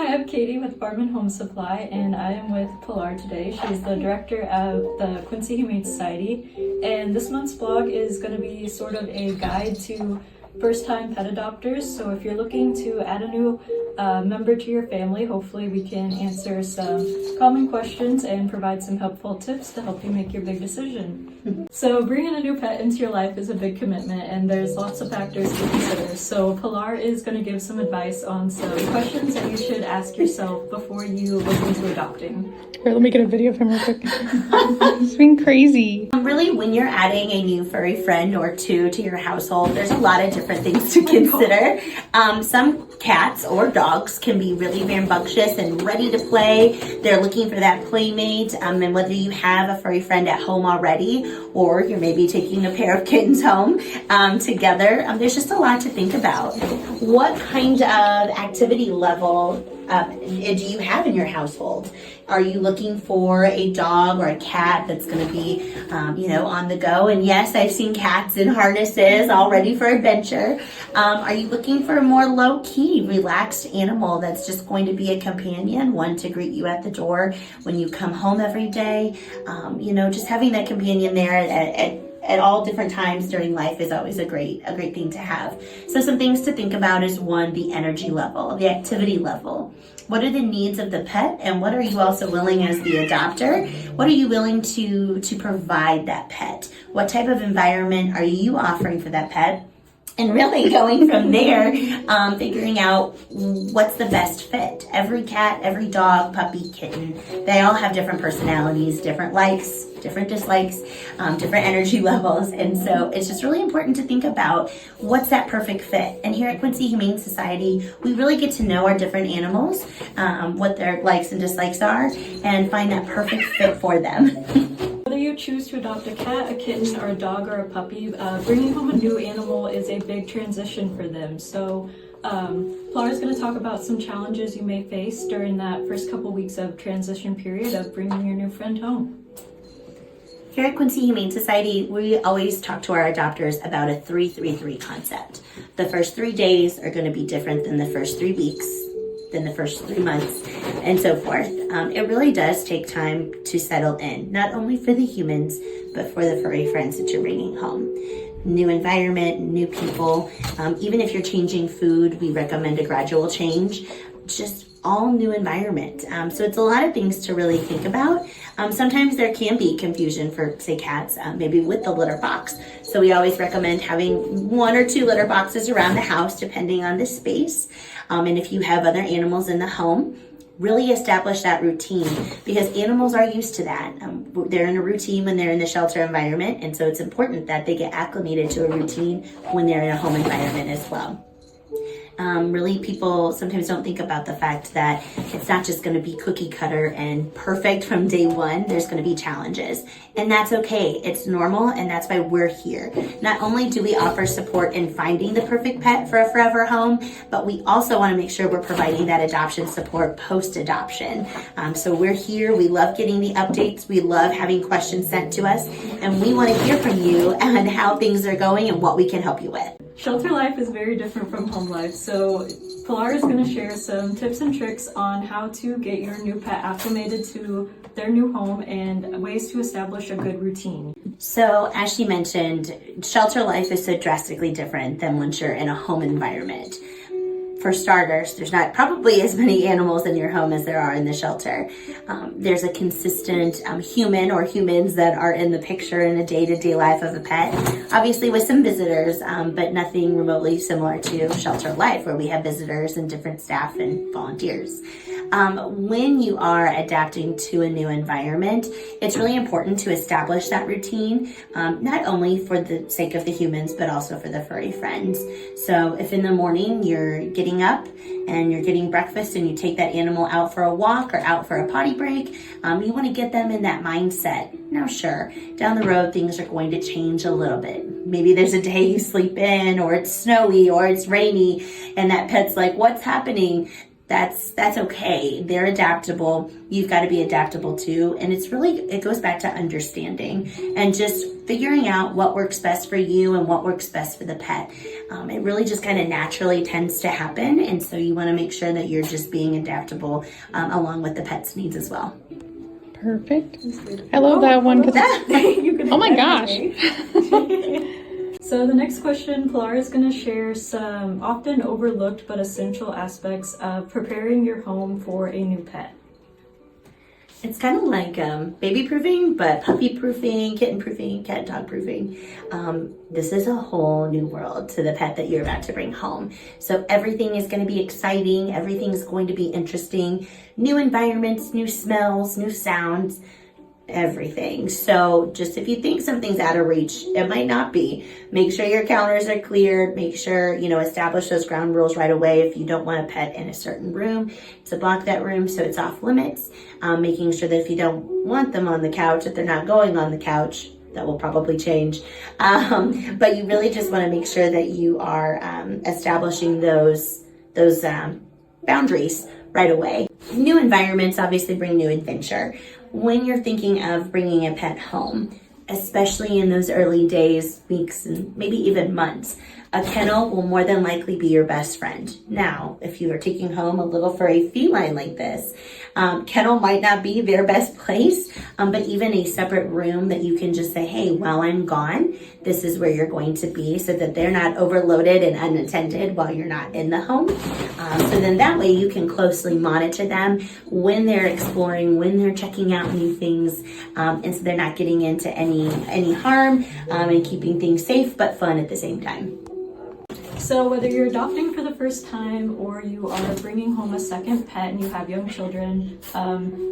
Hi, I'm Katie with Farm and Home Supply, and I am with Pilar today. She's the director of the Quincy Humane Society, and this month's vlog is going to be sort of a guide to first-time pet adopters. So if you're looking to add a new member to your family, hopefully we can answer some common questions and provide some helpful tips to help you make your big decision. So bringing a new pet into your life is a big commitment, and there's lots of factors to consider. So Pilar is going to give some advice on some questions that you should ask yourself before you look into adopting. Here, let me get a video of him real quick. It's been crazy. Really, when you're adding a new furry friend or two to your household, there's a lot of different things to consider. Some cats or dogs can be really rambunctious and ready to play. They're looking for that playmate, and whether you have a furry friend at home already or you're maybe taking a pair of kittens home together, there's just a lot to think about. What kind of activity level do you have in your household? Are you looking for a dog or a cat that's going to be, on the go? And yes, I've seen cats in harnesses all ready for adventure. Are you looking for a more low-key, relaxed animal that's just going to be a companion, one to greet you at the door when you come home every day? Just having that companion there at all different times during life is always a great thing to have. So some things to think about is one, the energy level, the activity level. What are the needs of the pet, and what are you also willing as the adopter? What are you willing to provide that pet? What type of environment are you offering for that pet? And really going from there, figuring out what's the best fit. Every cat, every dog, puppy, kitten, they all have different personalities, different likes, different dislikes, different energy levels. And so it's just really important to think about what's that perfect fit. And here at Quincy Humane Society, we really get to know our different animals, what their likes and dislikes are, and find that perfect fit for them. Whether you choose to adopt a cat, a kitten, or a dog or a puppy, bringing home a new animal is a big transition for them. So Pilar is going to talk about some challenges you may face during that first couple weeks of transition period of bringing your new friend home. Here at Quincy Humane Society, we always talk to our adopters about a 3-3-3 concept. The first 3 days are going to be different than the first 3 weeks, than the first 3 months, and so forth. It really does take time to settle in, not only for the humans, but for the furry friends that you're bringing home. New environment, new people. Even if you're changing food, we recommend a gradual change. Just all new environment. So it's a lot of things to really think about. Sometimes there can be confusion for, say, cats, maybe with the litter box. So we always recommend having 1 or 2 litter boxes around the house, depending on the space. And if you have other animals in the home, really establish that routine, because animals are used to that. They're in a routine when they're in the shelter environment, and so it's important that they get acclimated to a routine when they're in a home environment as well. Really, people sometimes don't think about the fact that it's not just going to be cookie cutter and perfect from day one. There's going to be challenges, and that's okay. It's normal, and that's why we're here. Not only do we offer support in finding the perfect pet for a forever home, but we also want to make sure we're providing that adoption support post-adoption. So we're here. We love getting the updates. We love having questions sent to us, and we want to hear from you and how things are going and what we can help you with. Shelter life is very different from home life, so Pilar is going to share some tips and tricks on how to get your new pet acclimated to their new home and ways to establish a good routine. So as she mentioned, shelter life is so drastically different than once you're in a home environment. For starters, there's not probably as many animals in your home as there are in the shelter. There's a consistent human or humans that are in the picture in the day-to-day life of a pet, obviously with some visitors, but nothing remotely similar to shelter life where we have visitors and different staff and volunteers. When you are adapting to a new environment, it's really important to establish that routine, not only for the sake of the humans, but also for the furry friends. So if in the morning you're getting up and you're getting breakfast and you take that animal out for a walk or out for a potty break, you want to get them in that mindset. Now, sure, down the road, things are going to change a little bit. Maybe there's a day you sleep in, or it's snowy, or it's rainy, and that pet's like, what's happening? That's okay. They're adaptable. You've got to be adaptable too. And it goes back to understanding and just figuring out what works best for you and what works best for the pet. It really just kind of naturally tends to happen. And so you want to make sure that you're just being adaptable along with the pet's needs as well. Perfect. I love that one. Oh my gosh. So the next question, Pilar is going to share some often overlooked but essential aspects of preparing your home for a new pet. It's kind of like baby proofing, but puppy proofing, kitten proofing, cat dog proofing. This is a whole new world to the pet that you're about to bring home. So everything is going to be exciting. Everything's going to be interesting. New environments, new smells, new sounds, everything. So just if you think something's out of reach, it might not be. Make sure your counters are cleared. Make sure, establish those ground rules right away. If you don't want a pet in a certain room, to block that room so it's off limits. Making sure that if you don't want them on the couch, that they're not going on the couch. That will probably change. But you really just want to make sure that you are establishing those boundaries right away. New environments obviously bring new adventure. When you're thinking of bringing a pet home, especially in those early days, weeks, and maybe even months, a kennel will more than likely be your best friend. Now, if you are taking home a little furry feline like this, kennel might not be their best place, but even a separate room that you can just say, hey, while I'm gone, this is where you're going to be, so that they're not overloaded and unattended while you're not in the home. So then that way you can closely monitor them when they're exploring, when they're checking out new things, and so they're not getting into any harm, and keeping things safe but fun at the same time. So whether you're adopting for the first time or you are bringing home a second pet and you have young children,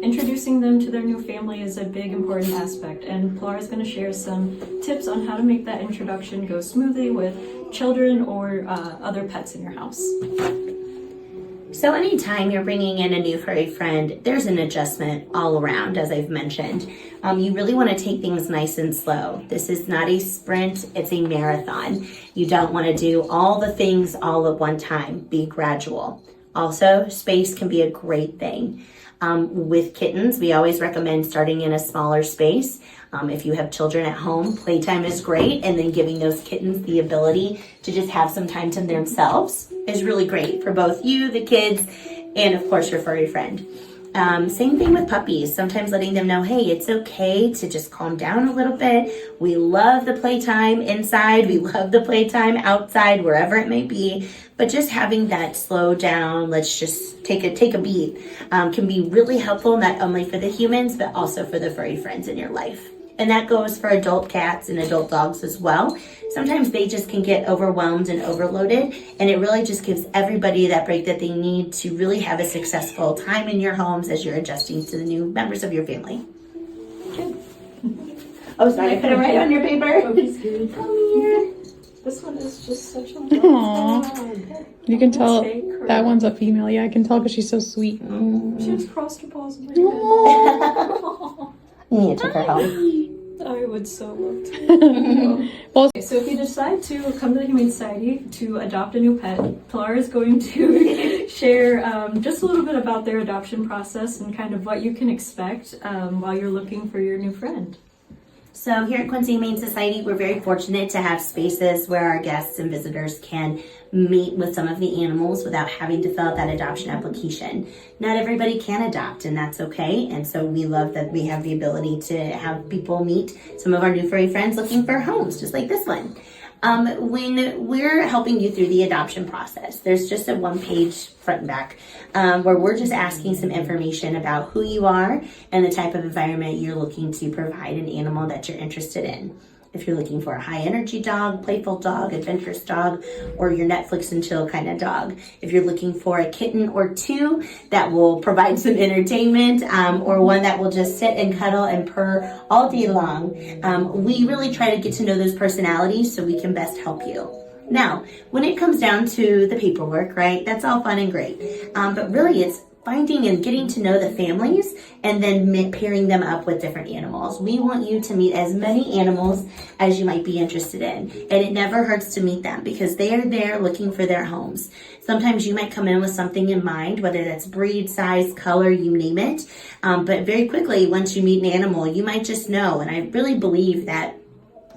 introducing them to their new family is a big important aspect. And Pilar is going to share some tips on how to make that introduction go smoothly with children or other pets in your house. So anytime you're bringing in a new furry friend, there's an adjustment all around, as I've mentioned. You really want to take things nice and slow. This is not a sprint, it's a marathon. You don't want to do all the things all at one time. Be gradual. Also, space can be a great thing. With kittens, we always recommend starting in a smaller space. If you have children at home, playtime is great, and then giving those kittens the ability to just have some time to themselves is really great for both you, the kids, and of course your furry friend. Same thing with puppies. Sometimes letting them know, hey, it's okay to just calm down a little bit. We love the playtime inside. We love the playtime outside, wherever it may be. But just having that slow down, let's just take a beat, can be really helpful, not only for the humans, but also for the furry friends in your life. And that goes for adult cats and adult dogs as well. Sometimes they just can get overwhelmed and overloaded, and it really just gives everybody that break that they need to really have a successful time in your homes as you're adjusting to the new members of your family. Good. Oh, sorry, I put it right on your paper. Come here. This one is just such a Aww. You can tell that one's a female. Yeah, I can tell because she's so sweet. She just crossed her paws on my head. You need to take her home. I would so love to. Well, okay, so if you decide to come to the Humane Society to adopt a new pet, Pilar is going to share just a little bit about their adoption process and kind of what you can expect while you're looking for your new friend. So here at Quincy Humane Society, we're very fortunate to have spaces where our guests and visitors can meet with some of the animals without having to fill out that adoption application. Not everybody can adopt, and that's okay. And so we love that we have the ability to have people meet some of our new furry friends looking for homes, just like this one. When we're helping you through the adoption process, there's just a one-page front and back where we're just asking some information about who you are and the type of environment you're looking to provide an animal that you're interested in. If you're looking for a high-energy dog, playful dog, adventurous dog, or your Netflix and chill kind of dog. If you're looking for a kitten or two that will provide some entertainment, or one that will just sit and cuddle and purr all day long, we really try to get to know those personalities so we can best help you. Now, when it comes down to the paperwork, right, that's all fun and great. But really, it's finding and getting to know the families and then pairing them up with different animals. We want you to meet as many animals as you might be interested in. And it never hurts to meet them because they are there looking for their homes. Sometimes you might come in with something in mind, whether that's breed, size, color, you name it. But very quickly, once you meet an animal, you might just know. And I really believe that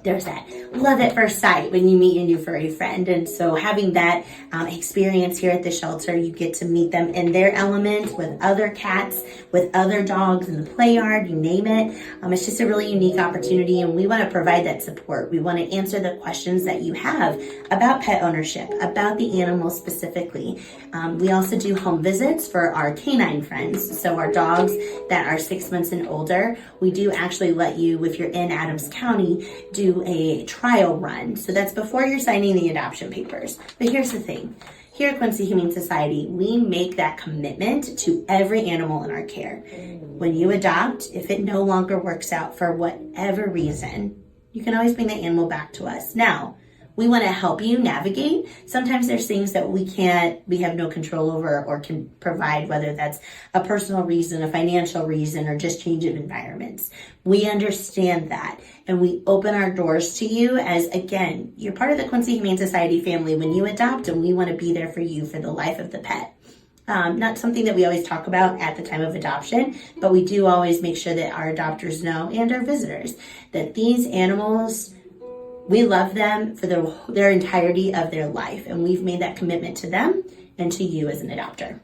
there's that love at first sight when you meet your new furry friend. And so having that experience here at the shelter, you get to meet them in their element with other cats, with other dogs in the play yard, you name it. It's just a really unique opportunity, and we want to provide that support. We want to answer the questions that you have about pet ownership, about the animal specifically. We also do home visits for our canine friends. So our dogs that are 6 months and older, we do actually let you, if you're in Adams County, do a trial run. So that's before you're signing the adoption papers. But here's the thing. Here at Quincy Humane Society, we make that commitment to every animal in our care. When you adopt, if it no longer works out for whatever reason, you can always bring the animal back to us. Now, we want to help you navigate. Sometimes there's things that we have no control over or can provide, whether that's a personal reason, a financial reason, or just change of environments. We understand that, and we open our doors to you as, again, you're part of the Quincy Humane Society family when you adopt, and we want to be there for you for the life of the pet. Not something that we always talk about at the time of adoption, but we do always make sure that our adopters know, and our visitors, that these animals, we love them for their entirety of their life, and we've made that commitment to them and to you as an adopter.